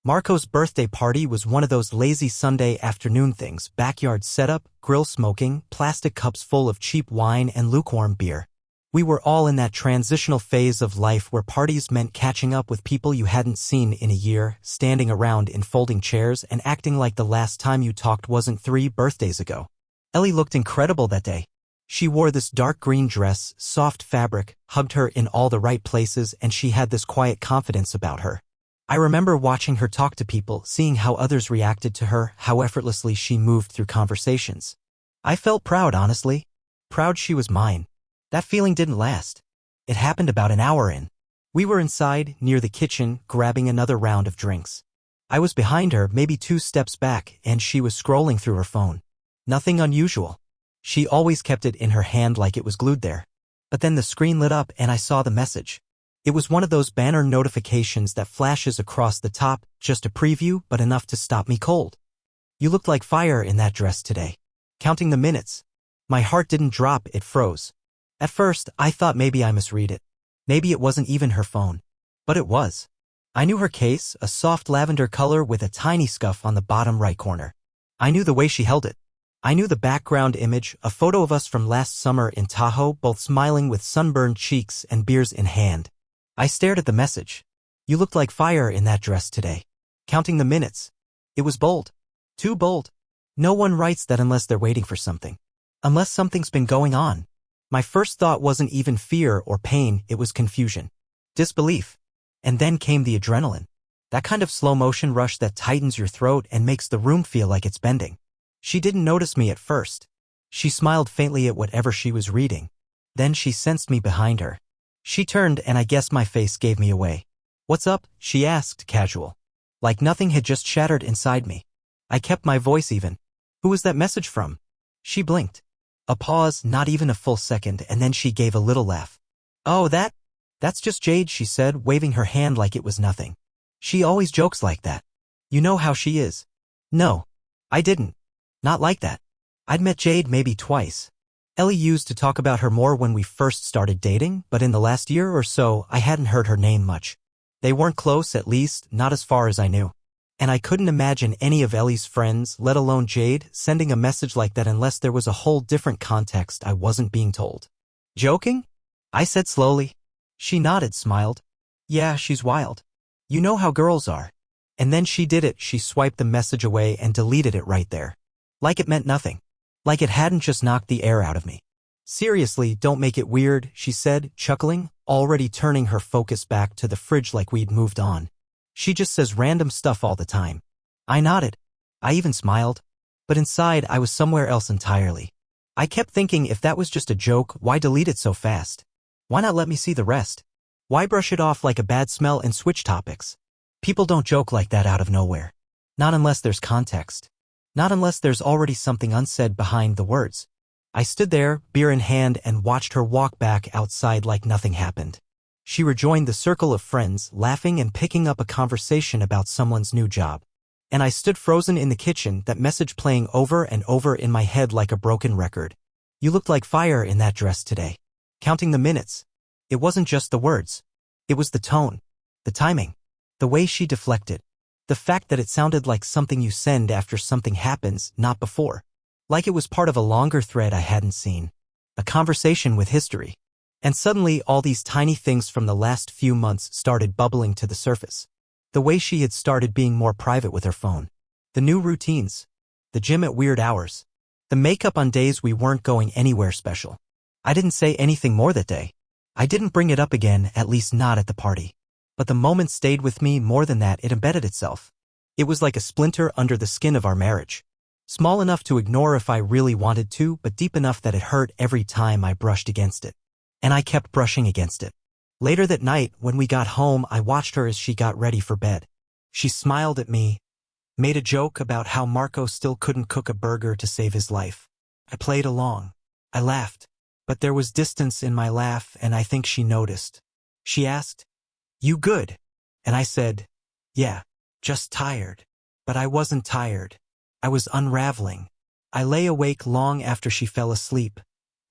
Marco's birthday party was one of those lazy Sunday afternoon things, backyard setup, grill smoking, plastic cups full of cheap wine and lukewarm beer. We were all in that transitional phase of life where parties meant catching up with people you hadn't seen in a year, standing around in folding chairs and acting like the last time you talked wasn't 3 birthdays ago. Ellie looked incredible that day. She wore this dark green dress, soft fabric, hugged her in all the right places, and she had this quiet confidence about her. I remember watching her talk to people, seeing how others reacted to her, how effortlessly she moved through conversations. I felt proud, honestly. Proud she was mine. That feeling didn't last. It happened about an hour in. We were inside, near the kitchen, grabbing another round of drinks. I was behind her, maybe 2 steps back, and she was scrolling through her phone. Nothing unusual. She always kept it in her hand like it was glued there. But then the screen lit up and I saw the message. It was one of those banner notifications that flashes across the top, just a preview, but enough to stop me cold. You looked like fire in that dress today. Counting the minutes. My heart didn't drop, it froze. At first, I thought maybe I misread it. Maybe it wasn't even her phone. But it was. I knew her case, a soft lavender color with a tiny scuff on the bottom right corner. I knew the way she held it. I knew the background image, a photo of us from last summer in Tahoe, both smiling with sunburned cheeks and beers in hand. I stared at the message. You looked like fire in that dress today. Counting the minutes. It was bold. Too bold. No one writes that unless they're waiting for something. Unless something's been going on. My first thought wasn't even fear or pain, it was confusion. Disbelief. And then came the adrenaline. That kind of slow motion rush that tightens your throat and makes the room feel like it's bending. She didn't notice me at first. She smiled faintly at whatever she was reading. Then she sensed me behind her. She turned and I guess my face gave me away. "What's up?" she asked, casual. Like nothing had just shattered inside me. I kept my voice even. "Who was that message from?" She blinked. A pause, not even a full second, and then she gave a little laugh. "Oh, that's just Jade," she said, waving her hand like it was nothing. "She always jokes like that. You know how she is." No, I didn't. Not like that. I'd met Jade maybe twice. Ellie used to talk about her more when we first started dating, but in the last year or so, I hadn't heard her name much. They weren't close, at least, not as far as I knew. And I couldn't imagine any of Ellie's friends, let alone Jade, sending a message like that unless there was a whole different context I wasn't being told. "Joking?" I said slowly. She nodded, smiled. "Yeah, she's wild. You know how girls are." And then she did it, she swiped the message away and deleted it right there. Like it meant nothing. Like it hadn't just knocked the air out of me. "Seriously, don't make it weird," she said, chuckling, already turning her focus back to the fridge like we'd moved on. "She just says random stuff all the time." I nodded. I even smiled. But inside, I was somewhere else entirely. I kept thinking if that was just a joke, why delete it so fast? Why not let me see the rest? Why brush it off like a bad smell and switch topics? People don't joke like that out of nowhere. Not unless there's context. Not unless there's already something unsaid behind the words. I stood there, beer in hand, and watched her walk back outside like nothing happened. She rejoined the circle of friends, laughing and picking up a conversation about someone's new job. And I stood frozen in the kitchen, that message playing over and over in my head like a broken record. "You looked like fire in that dress today." Counting the minutes. It wasn't just the words. It was the tone. The timing. The way she deflected. The fact that it sounded like something you send after something happens, not before. Like it was part of a longer thread I hadn't seen. A conversation with history. And suddenly all these tiny things from the last few months started bubbling to the surface. The way she had started being more private with her phone. The new routines. The gym at weird hours. The makeup on days we weren't going anywhere special. I didn't say anything more that day. I didn't bring it up again, at least not at the party. But the moment stayed with me. More than that, it embedded itself. It was like a splinter under the skin of our marriage. Small enough to ignore if I really wanted to, but deep enough that it hurt every time I brushed against it. And I kept brushing against it. Later that night, when we got home, I watched her as she got ready for bed. She smiled at me, made a joke about how Marco still couldn't cook a burger to save his life. I played along. I laughed. But there was distance in my laugh, and I think she noticed. She asked, "You good?" And I said, "Yeah, just tired." But I wasn't tired. I was unraveling. I lay awake long after she fell asleep,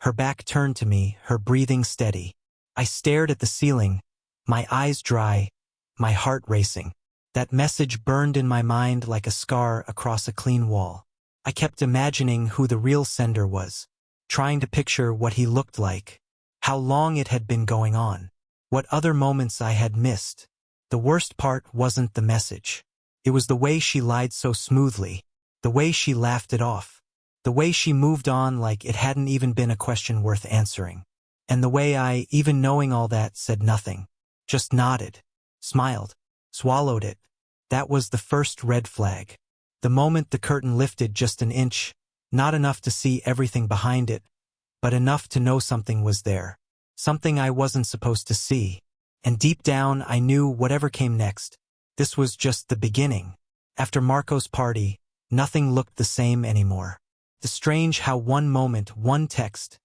her back turned to me, her breathing steady. I stared at the ceiling, my eyes dry, my heart racing. That message burned in my mind like a scar across a clean wall. I kept imagining who the real sender was, trying to picture what he looked like, how long it had been going on, what other moments I had missed. The worst part wasn't the message. It was the way she lied so smoothly, the way she laughed it off, the way she moved on like it hadn't even been a question worth answering, and the way I, even knowing all that, said nothing, just nodded, smiled, swallowed it. That was the first red flag. The moment the curtain lifted just an inch, not enough to see everything behind it, but enough to know something was there, something I wasn't supposed to see. And deep down I knew whatever came next, this was just the beginning. After Marco's party, nothing looked the same anymore. It's strange how one moment, one text,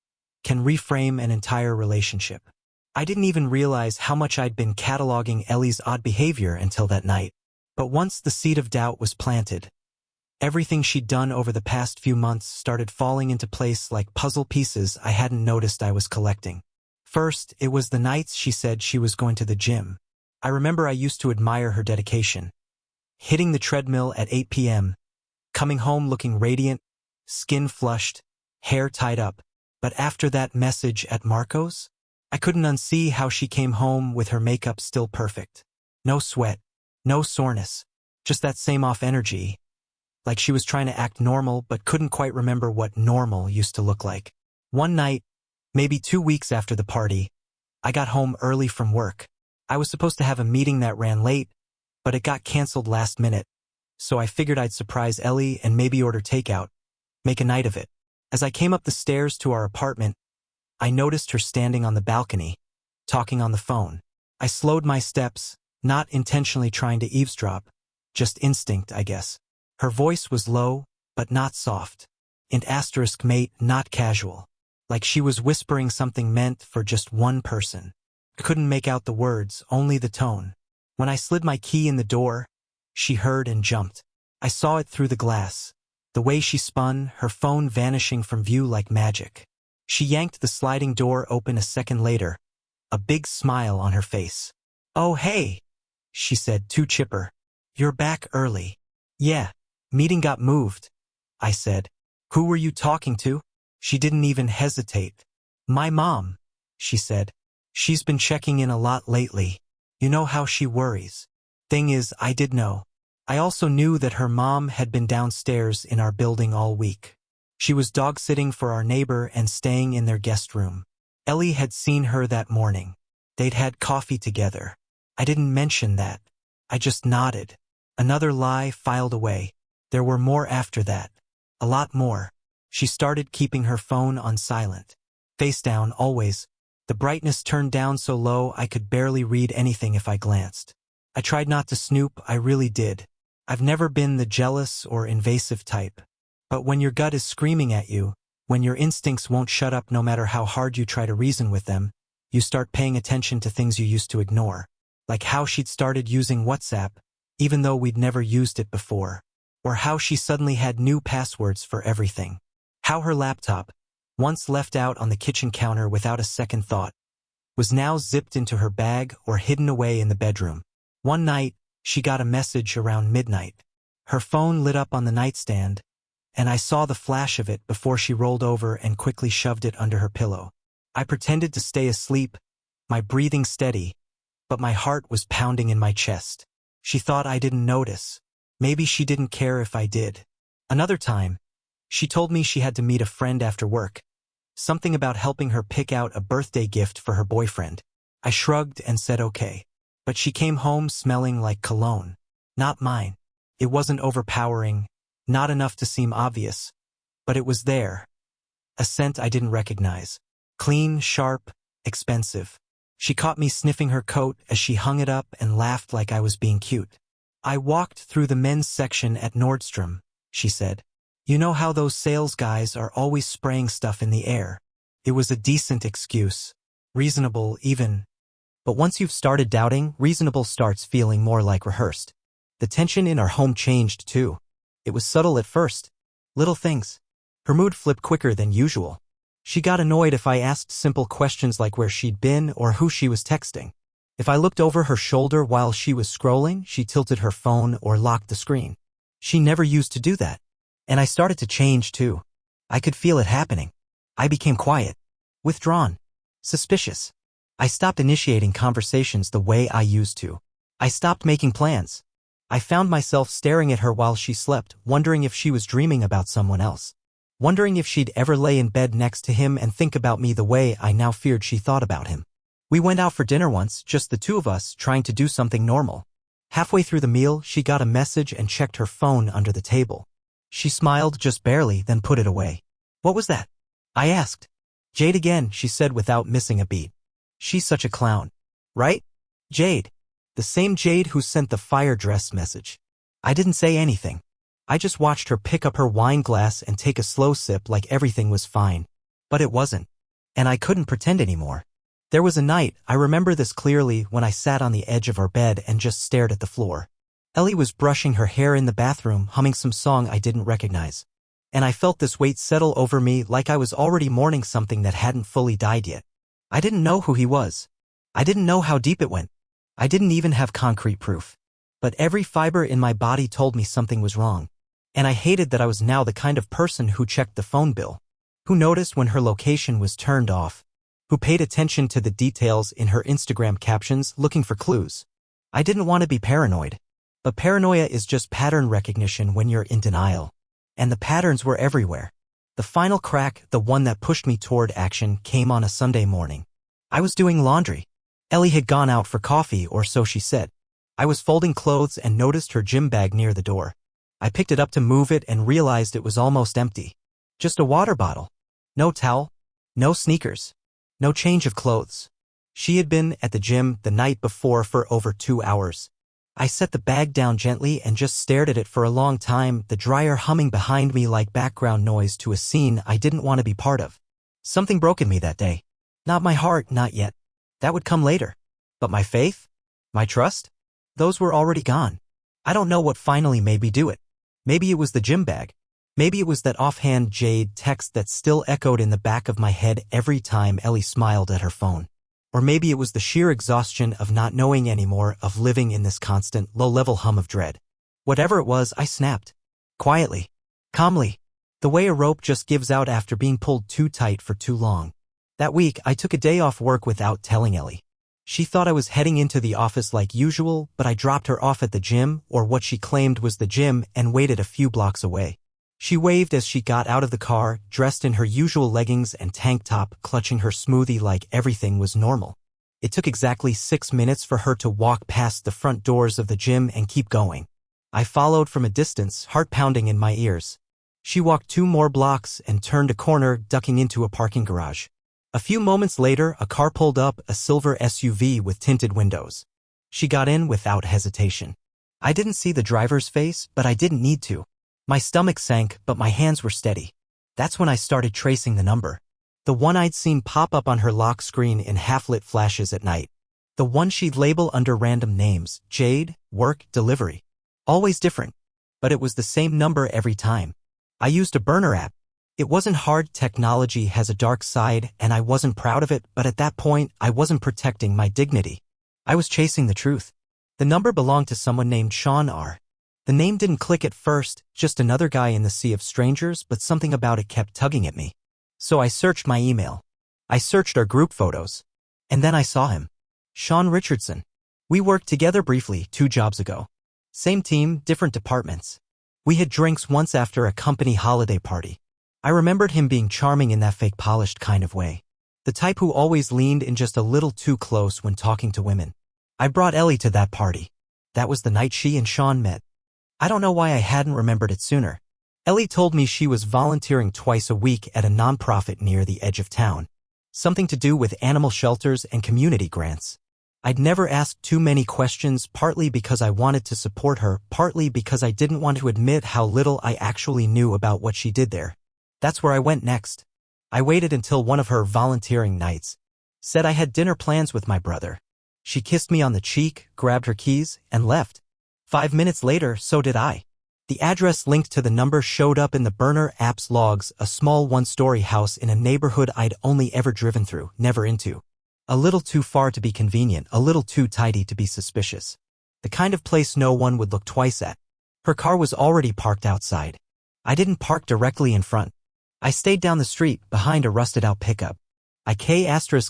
can reframe an entire relationship. I didn't even realize how much I'd been cataloging Ellie's odd behavior until that night. But once the seed of doubt was planted, everything she'd done over the past few months started falling into place like puzzle pieces I hadn't noticed I was collecting. First, it was the nights she said she was going to the gym. I remember I used to admire her dedication. Hitting the treadmill at 8 p.m., coming home looking radiant, skin flushed, hair tied up. But after that message at Marco's, I couldn't unsee how she came home with her makeup still perfect. No sweat, no soreness, just that same off energy, like she was trying to act normal but couldn't quite remember what normal used to look like. One night, maybe 2 weeks after the party, I got home early from work. I was supposed to have a meeting that ran late, but it got canceled last minute, so I figured I'd surprise Ellie and maybe order takeout, make a night of it. As I came up the stairs to our apartment, I noticed her standing on the balcony, talking on the phone. I slowed my steps, not intentionally trying to eavesdrop, just instinct, I guess. Her voice was low, but not soft. Mate, not casual. Like she was whispering something meant for just one person. I couldn't make out the words, only the tone. When I slid my key in the door, she heard and jumped. I saw it through the glass. The way she spun, her phone vanishing from view like magic. She yanked the sliding door open a second later, a big smile on her face. "Oh, hey," she said, too chipper. "You're back early." "Yeah, meeting got moved," I said. "Who were you talking to?" She didn't even hesitate. "My mom," she said. "She's been checking in a lot lately. You know how she worries." Thing is, I did know. I also knew that her mom had been downstairs in our building all week. She was dog-sitting for our neighbor and staying in their guest room. Ellie had seen her that morning. They'd had coffee together. I didn't mention that. I just nodded. Another lie filed away. There were more after that. A lot more. She started keeping her phone on silent. Face down, always. The brightness turned down so low I could barely read anything if I glanced. I tried not to snoop, I really did. I've never been the jealous or invasive type. But when your gut is screaming at you, when your instincts won't shut up no matter how hard you try to reason with them, you start paying attention to things you used to ignore. Like how she'd started using WhatsApp, even though we'd never used it before. Or how she suddenly had new passwords for everything. How her laptop, once left out on the kitchen counter without a second thought, was now zipped into her bag or hidden away in the bedroom. One night, she got a message around midnight. Her phone lit up on the nightstand, and I saw the flash of it before she rolled over and quickly shoved it under her pillow. I pretended to stay asleep, my breathing steady, but my heart was pounding in my chest. She thought I didn't notice. Maybe she didn't care if I did. Another time, she told me she had to meet a friend after work, something about helping her pick out a birthday gift for her boyfriend. I shrugged and said okay. But she came home smelling like cologne. Not mine. It wasn't overpowering, not enough to seem obvious, but it was there. A scent I didn't recognize. Clean, sharp, expensive. She caught me sniffing her coat as she hung it up and laughed like I was being cute. "I walked through the men's section at Nordstrom," she said. "You know how those sales guys are always spraying stuff in the air." It was a decent excuse. Reasonable, even. But once you've started doubting, reasonable starts feeling more like rehearsed. The tension in our home changed too. It was subtle at first. Little things. Her mood flipped quicker than usual. She got annoyed if I asked simple questions like where she'd been or who she was texting. If I looked over her shoulder while she was scrolling, she tilted her phone or locked the screen. She never used to do that. And I started to change too. I could feel it happening. I became quiet, withdrawn, suspicious. I stopped initiating conversations the way I used to. I stopped making plans. I found myself staring at her while she slept, wondering if she was dreaming about someone else. Wondering if she'd ever lay in bed next to him and think about me the way I now feared she thought about him. We went out for dinner once, just the two of us, trying to do something normal. Halfway through the meal, she got a message and checked her phone under the table. She smiled just barely, then put it away. "What was that?" I asked. "Jade again," she said without missing a beat. "She's such a clown. Right? Jade. The same Jade who sent the fire dress message." I didn't say anything. I just watched her pick up her wine glass and take a slow sip like everything was fine. But it wasn't. And I couldn't pretend anymore. There was a night, I remember this clearly, when I sat on the edge of our bed and just stared at the floor. Ellie was brushing her hair in the bathroom, humming some song I didn't recognize. And I felt this weight settle over me like I was already mourning something that hadn't fully died yet. I didn't know who he was. I didn't know how deep it went. I didn't even have concrete proof. But every fiber in my body told me something was wrong. And I hated that I was now the kind of person who checked the phone bill, who noticed when her location was turned off, who paid attention to the details in her Instagram captions looking for clues. I didn't want to be paranoid. But paranoia is just pattern recognition when you're in denial. And the patterns were everywhere. The final crack, the one that pushed me toward action, came on a Sunday morning. I was doing laundry. Ellie had gone out for coffee, or so she said. I was folding clothes and noticed her gym bag near the door. I picked it up to move it and realized it was almost empty. Just a water bottle. No towel. No sneakers. No change of clothes. She had been at the gym the night before for over 2 hours. I set the bag down gently and just stared at it for a long time, the dryer humming behind me like background noise to a scene I didn't want to be part of. Something broke in me that day. Not my heart, not yet. That would come later. But my faith? My trust? Those were already gone. I don't know what finally made me do it. Maybe it was the gym bag. Maybe it was that offhand Jade text that still echoed in the back of my head every time Ellie smiled at her phone. Or maybe it was the sheer exhaustion of not knowing anymore, of living in this constant, low-level hum of dread. Whatever it was, I snapped. Quietly. Calmly. The way a rope just gives out after being pulled too tight for too long. That week, I took a day off work without telling Ellie. She thought I was heading into the office like usual, but I dropped her off at the gym, or what she claimed was the gym, and waited a few blocks away. She waved as she got out of the car, dressed in her usual leggings and tank top, clutching her smoothie like everything was normal. It took exactly 6 minutes for her to walk past the front doors of the gym and keep going. I followed from a distance, heart pounding in my ears. She walked 2 more blocks and turned a corner, ducking into a parking garage. A few moments later, a car pulled up, a silver SUV with tinted windows. She got in without hesitation. I didn't see the driver's face, but I didn't need to. My stomach sank, but my hands were steady. That's when I started tracing the number. The one I'd seen pop up on her lock screen in half-lit flashes at night. The one she'd label under random names: Jade, work, delivery. Always different. But it was the same number every time. I used a burner app. It wasn't hard. Technology has a dark side, and I wasn't proud of it, but at that point, I wasn't protecting my dignity. I was chasing the truth. The number belonged to someone named Sean R. The name didn't click at first, just another guy in the sea of strangers, but something about it kept tugging at me. So I searched my email. I searched our group photos. And then I saw him. Sean Richardson. We worked together briefly 2 jobs ago. Same team, different departments. We had drinks once after a company holiday party. I remembered him being charming in that fake polished kind of way. The type who always leaned in just a little too close when talking to women. I brought Ellie to that party. That was the night she and Sean met. I don't know why I hadn't remembered it sooner. Ellie told me she was volunteering twice a week at a nonprofit near the edge of town. Something to do with animal shelters and community grants. I'd never asked too many questions, partly because I wanted to support her, partly because I didn't want to admit how little I actually knew about what she did there. That's where I went next. I waited until one of her volunteering nights. Said I had dinner plans with my brother. She kissed me on the cheek, grabbed her keys, and left. 5 minutes later, so did I. The address linked to the number showed up in the burner app's logs, a small 1-story house in a neighborhood I'd only ever driven through, never into. A little too far to be convenient, a little too tidy to be suspicious. The kind of place no one would look twice at. Her car was already parked outside. I didn't park directly in front. I stayed down the street, behind a rusted-out pickup. I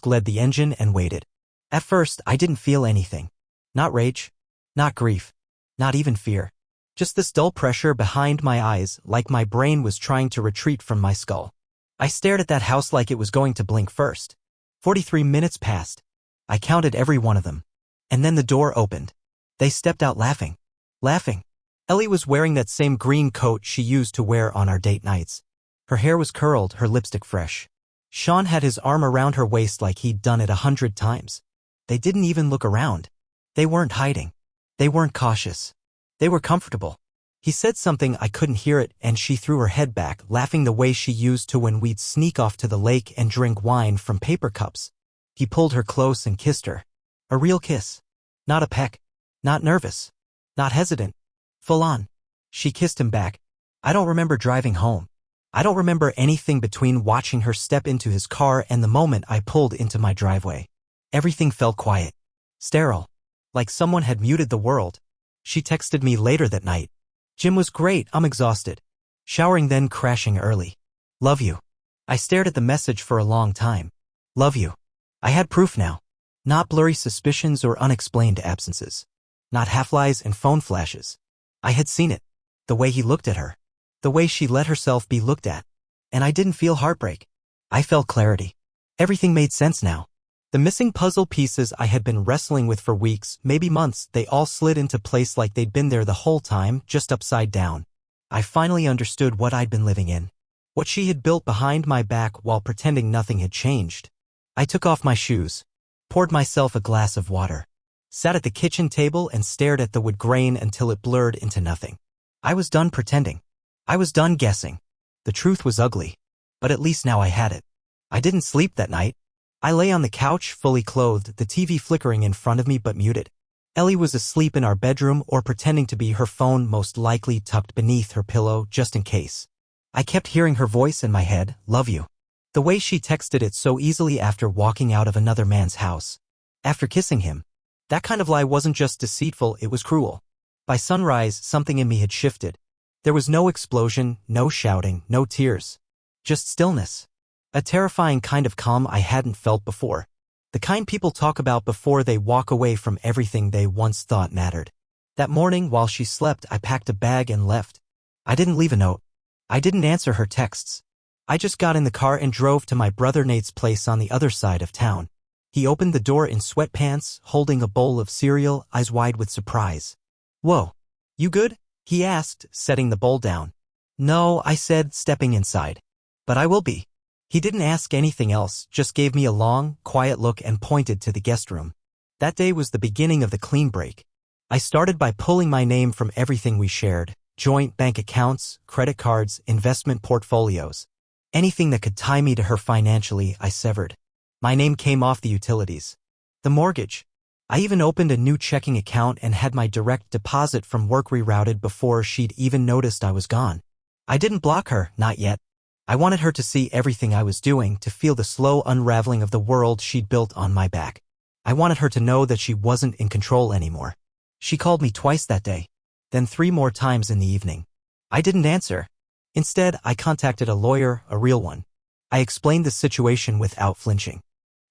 led the engine and waited. At first, I didn't feel anything. Not rage. Not grief. Not even fear. Just this dull pressure behind my eyes, like my brain was trying to retreat from my skull. I stared at that house like it was going to blink first. 43 minutes passed. I counted every one of them. And then the door opened. They stepped out laughing. Laughing. Ellie was wearing that same green coat she used to wear on our date nights. Her hair was curled, her lipstick fresh. Sean had his arm around her waist like he'd done it 100 times. They didn't even look around. They weren't hiding. They weren't cautious. They were comfortable. He said something, I couldn't hear it, and she threw her head back, laughing the way she used to when we'd sneak off to the lake and drink wine from paper cups. He pulled her close and kissed her. A real kiss. Not a peck. Not nervous. Not hesitant. Full on. She kissed him back. I don't remember driving home. I don't remember anything between watching her step into his car and the moment I pulled into my driveway. Everything felt quiet. Sterile. Like someone had muted the world. She texted me later that night. Gym was great, I'm exhausted. Showering then crashing early. Love you. I stared at the message for a long time. Love you. I had proof now. Not blurry suspicions or unexplained absences. Not half-lies and phone flashes. I had seen it. The way he looked at her. The way she let herself be looked at. And I didn't feel heartbreak. I felt clarity. Everything made sense now. The missing puzzle pieces I had been wrestling with for weeks, maybe months, they all slid into place like they'd been there the whole time, just upside down. I finally understood what I'd been living in. What she had built behind my back while pretending nothing had changed. I took off my shoes. Poured myself a glass of water. Sat at the kitchen table and stared at the wood grain until it blurred into nothing. I was done pretending. I was done guessing. The truth was ugly. But at least now I had it. I didn't sleep that night. I lay on the couch, fully clothed, the TV flickering in front of me but muted. Ellie was asleep in our bedroom or pretending to be, her phone most likely tucked beneath her pillow just in case. I kept hearing her voice in my head, love you. The way she texted it so easily after walking out of another man's house. After kissing him. That kind of lie wasn't just deceitful, it was cruel. By sunrise, something in me had shifted. There was no explosion, no shouting, no tears. Just stillness. A terrifying kind of calm I hadn't felt before. The kind people talk about before they walk away from everything they once thought mattered. That morning, while she slept, I packed a bag and left. I didn't leave a note. I didn't answer her texts. I just got in the car and drove to my brother Nate's place on the other side of town. He opened the door in sweatpants, holding a bowl of cereal, eyes wide with surprise. Whoa. You good? He asked, setting the bowl down. No, I said, stepping inside. But I will be. He didn't ask anything else, just gave me a long, quiet look and pointed to the guest room. That day was the beginning of the clean break. I started by pulling my name from everything we shared, joint bank accounts, credit cards, investment portfolios. Anything that could tie me to her financially, I severed. My name came off the utilities. The mortgage. I even opened a new checking account and had my direct deposit from work rerouted before she'd even noticed I was gone. I didn't block her, not yet. I wanted her to see everything I was doing, to feel the slow unraveling of the world she'd built on my back. I wanted her to know that she wasn't in control anymore. She called me twice that day, then 3 more times in the evening. I didn't answer. Instead, I contacted a lawyer, a real one. I explained the situation without flinching.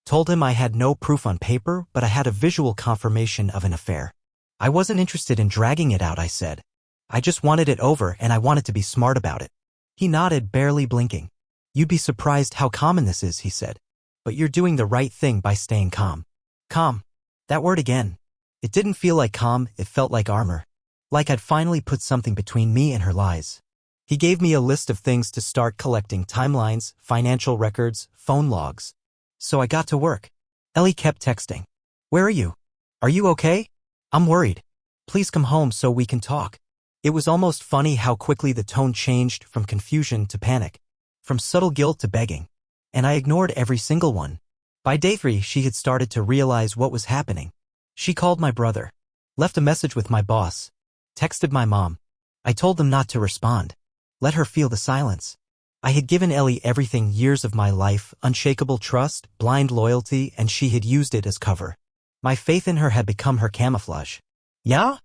Told him I had no proof on paper, but I had a visual confirmation of an affair. I wasn't interested in dragging it out, I said. I just wanted it over and I wanted to be smart about it. He nodded, barely blinking. You'd be surprised how common this is, he said. But you're doing the right thing by staying calm. Calm. That word again. It didn't feel like calm, it felt like armor. Like I'd finally put something between me and her lies. He gave me a list of things to start collecting: timelines, financial records, phone logs. So I got to work. Ellie kept texting. Where are you? Are you okay? I'm worried. Please come home so we can talk. It was almost funny how quickly the tone changed from confusion to panic, from subtle guilt to begging. And I ignored every single one. By day 3, she had started to realize what was happening. She called my brother, left a message with my boss, texted my mom. I told them not to respond. Let her feel the silence. I had given Ellie everything, years of my life, unshakable trust, blind loyalty, and she had used it as cover. My faith in her had become her camouflage. Yeah?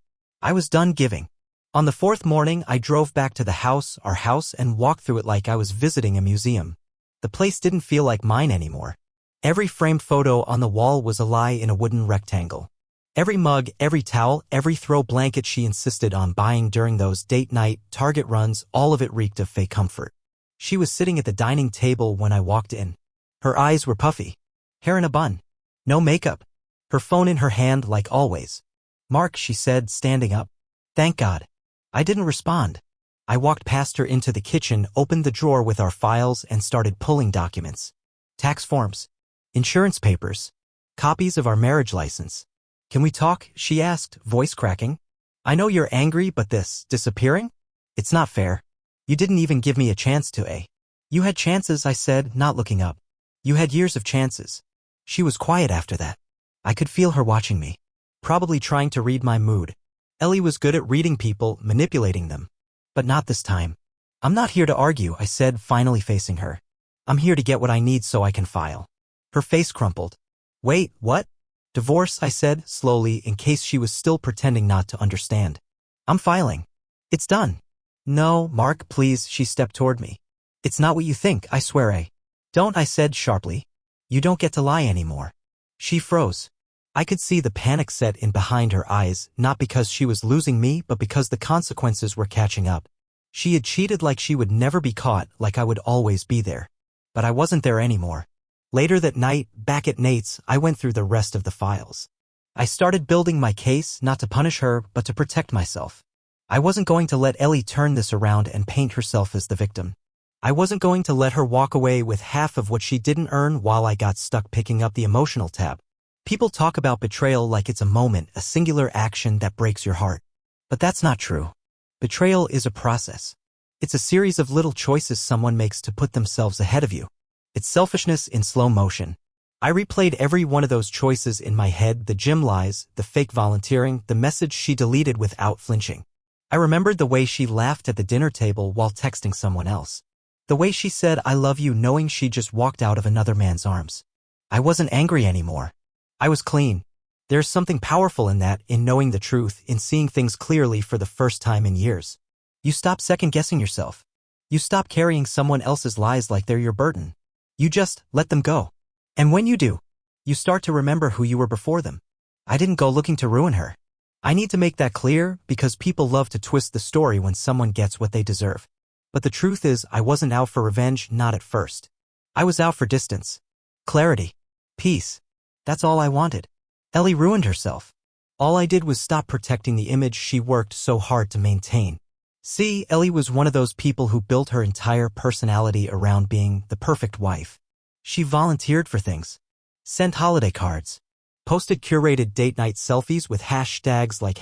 I was done giving. On the fourth morning, I drove back to our house, and walked through it like I was visiting a museum. The place didn't feel like mine anymore. Every framed photo on the wall was a lie in a wooden rectangle. Every mug, every towel, every throw blanket she insisted on buying during those date night Target runs, all of it reeked of fake comfort. She was sitting at the dining table when I walked in. Her eyes were puffy. Hair in a bun. No makeup. Her phone in her hand like always. "Mark," she said, standing up. "Thank God." I didn't respond. I walked past her into the kitchen, opened the drawer with our files, and started pulling documents. Tax forms. Insurance papers. Copies of our marriage license. "Can we talk?" she asked, voice cracking. "I know you're angry, but this disappearing? It's not fair. You didn't even give me a chance to, eh?" "You had chances," I said, not looking up. "You had years of chances." She was quiet after that. I could feel her watching me, probably trying to read my mood. Ellie was good at reading people, manipulating them. But not this time. "I'm not here to argue," I said, finally facing her. "I'm here to get what I need so I can file." Her face crumpled. "Wait, what?" "Divorce," I said, slowly, in case she was still pretending not to understand. "I'm filing. It's done." "No, Mark, please," she stepped toward me. "It's not what you think, I swear, eh?" "Don't," I said sharply. "You don't get to lie anymore." She froze. I could see the panic set in behind her eyes, not because she was losing me, but because the consequences were catching up. She had cheated like she would never be caught, like I would always be there. But I wasn't there anymore. Later that night, back at Nate's, I went through the rest of the files. I started building my case, not to punish her, but to protect myself. I wasn't going to let Ellie turn this around and paint herself as the victim. I wasn't going to let her walk away with half of what she didn't earn while I got stuck picking up the emotional tab. People talk about betrayal like it's a moment, a singular action that breaks your heart. But that's not true. Betrayal is a process. It's a series of little choices someone makes to put themselves ahead of you. It's selfishness in slow motion. I replayed every one of those choices in my head, the gym lies, the fake volunteering, the message she deleted without flinching. I remembered the way she laughed at the dinner table while texting someone else. The way she said "I love you" knowing she just walked out of another man's arms. I wasn't angry anymore. I was clean. There's something powerful in that, in knowing the truth, in seeing things clearly for the first time in years. You stop second-guessing yourself. You stop carrying someone else's lies like they're your burden. You just let them go. And when you do, you start to remember who you were before them. I didn't go looking to ruin her. I need to make that clear, because people love to twist the story when someone gets what they deserve. But the truth is, I wasn't out for revenge, not at first. I was out for distance. Clarity. Peace. That's all I wanted. Ellie ruined herself. All I did was stop protecting the image she worked so hard to maintain. See, Ellie was one of those people who built her entire personality around being the perfect wife. She volunteered for things. Sent holiday cards. Posted curated date night selfies with hashtags like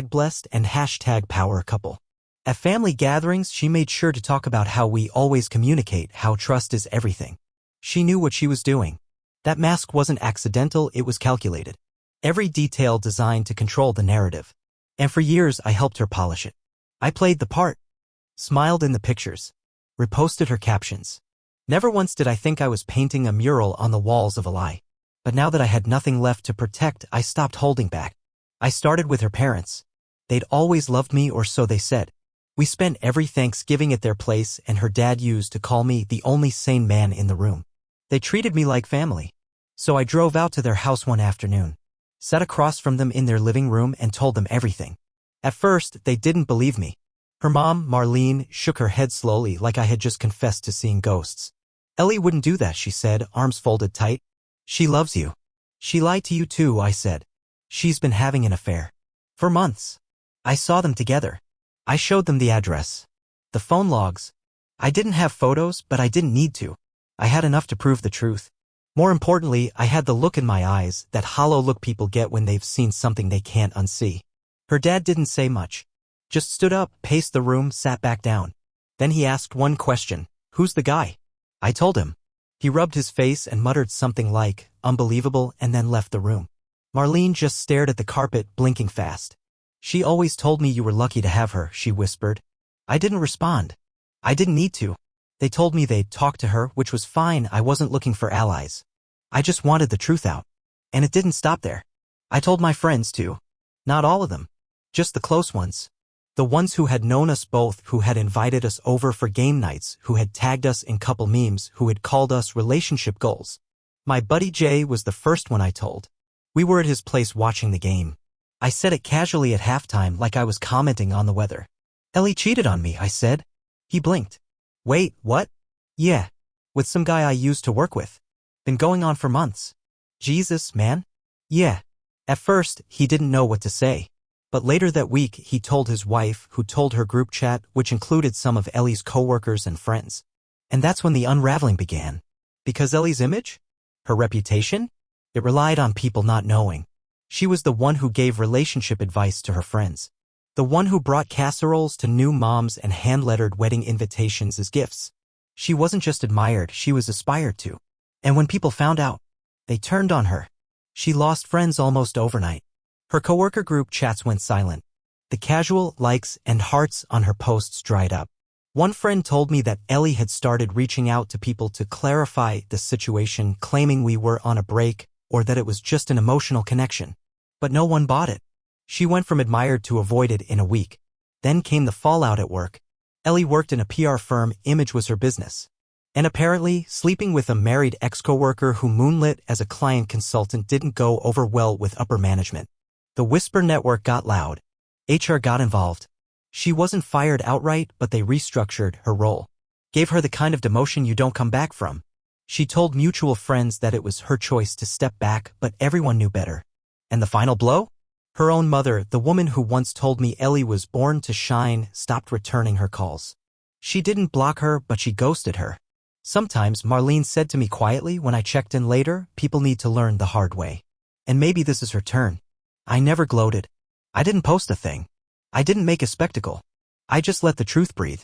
#blessed and #powercouple. At family gatherings, she made sure to talk about how we always communicate, how trust is everything. She knew what she was doing. That mask wasn't accidental, it was calculated. Every detail designed to control the narrative. And for years, I helped her polish it. I played the part. Smiled in the pictures. Reposted her captions. Never once did I think I was painting a mural on the walls of a lie. But now that I had nothing left to protect, I stopped holding back. I started with her parents. They'd always loved me, or so they said. We spent every Thanksgiving at their place, and her dad used to call me the only sane man in the room. They treated me like family. So I drove out to their house one afternoon, sat across from them in their living room, and told them everything. At first, they didn't believe me. Her mom, Marlene, shook her head slowly like I had just confessed to seeing ghosts. "Ellie wouldn't do that," she said, arms folded tight. "She loves you." "She lied to you too," I said. "She's been having an affair. For months. I saw them together. I showed them the address. The phone logs. I didn't have photos, but I didn't need to. I had enough to prove the truth. More importantly, I had the look in my eyes, that hollow look people get when they've seen something they can't unsee. Her dad didn't say much. Just stood up, paced the room, sat back down. Then he asked one question. "Who's the guy?" I told him. He rubbed his face and muttered something like, "Unbelievable," and then left the room. Marlene just stared at the carpet, blinking fast. "She always told me you were lucky to have her," she whispered. I didn't respond. I didn't need to. They told me they'd talk to her, which was fine. I wasn't looking for allies. I just wanted the truth out. And it didn't stop there. I told my friends too. Not all of them. Just the close ones. The ones who had known us both, who had invited us over for game nights, who had tagged us in couple memes, who had called us relationship goals. My buddy Jay was the first one I told. We were at his place watching the game. I said it casually at halftime like I was commenting on the weather. Ellie cheated on me, I said. He blinked. Wait, what? Yeah. With some guy I used to work with. Been going on for months. Jesus, man? Yeah. At first, he didn't know what to say. But later that week, he told his wife, who told her group chat, which included some of Ellie's coworkers and friends. And that's when the unraveling began. Because Ellie's image? Her reputation? It relied on people not knowing. She was the one who gave relationship advice to her friends. The one who brought casseroles to new moms and hand-lettered wedding invitations as gifts. She wasn't just admired, she was aspired to. And when people found out, they turned on her. She lost friends almost overnight. Her coworker group chats went silent. The casual likes and hearts on her posts dried up. One friend told me that Ellie had started reaching out to people to clarify the situation, claiming we were on a break or that it was just an emotional connection. But no one bought it. She went from admired to avoided in a week. Then came the fallout at work. Ellie worked in a PR firm, image was her business. And apparently, sleeping with a married ex-coworker who moonlit as a client consultant didn't go over well with upper management. The whisper network got loud. HR got involved. She wasn't fired outright, but they restructured her role. Gave her the kind of demotion you don't come back from. She told mutual friends that it was her choice to step back, but everyone knew better. And the final blow? Her own mother, the woman who once told me Ellie was born to shine, stopped returning her calls. She didn't block her, but she ghosted her. Sometimes, Marlene said to me quietly when I checked in later, people need to learn the hard way. And maybe this is her turn. I never gloated. I didn't post a thing. I didn't make a spectacle. I just let the truth breathe.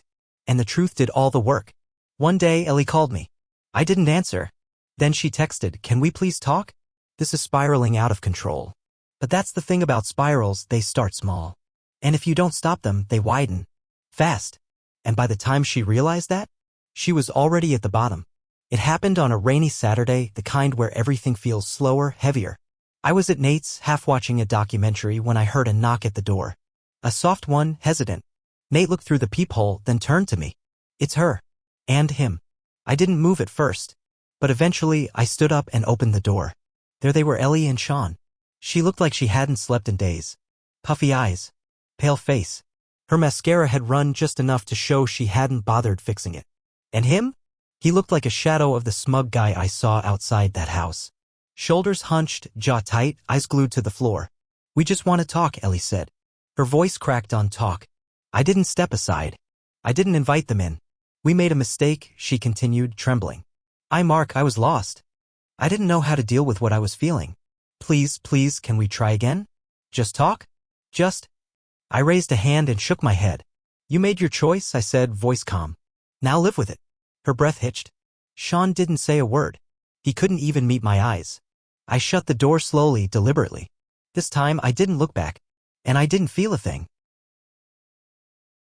And the truth did all the work. One day, Ellie called me. I didn't answer. Then she texted, "Can we please talk? This is spiraling out of control." But that's the thing about spirals, they start small. And if you don't stop them, they widen. Fast. And by the time she realized that, she was already at the bottom. It happened on a rainy Saturday, the kind where everything feels slower, heavier. I was at Nate's, half watching a documentary, when I heard a knock at the door. A soft one, hesitant. Nate looked through the peephole, then turned to me. It's her. And him. I didn't move at first. But eventually, I stood up and opened the door. There they were, Ellie and Sean. She looked like she hadn't slept in days. Puffy eyes. Pale face. Her mascara had run just enough to show she hadn't bothered fixing it. And him? He looked like a shadow of the smug guy I saw outside that house. Shoulders hunched, jaw tight, eyes glued to the floor. We just want to talk, Ellie said. Her voice cracked on talk. I didn't step aside. I didn't invite them in. We made a mistake, she continued, trembling. I was lost. I didn't know how to deal with what I was feeling. Please, can we try again? Just talk? Just? I raised a hand and shook my head. You made your choice, I said, voice calm. Now live with it. Her breath hitched. Sean didn't say a word. He couldn't even meet my eyes. I shut the door slowly, deliberately. This time I didn't look back. And I didn't feel a thing.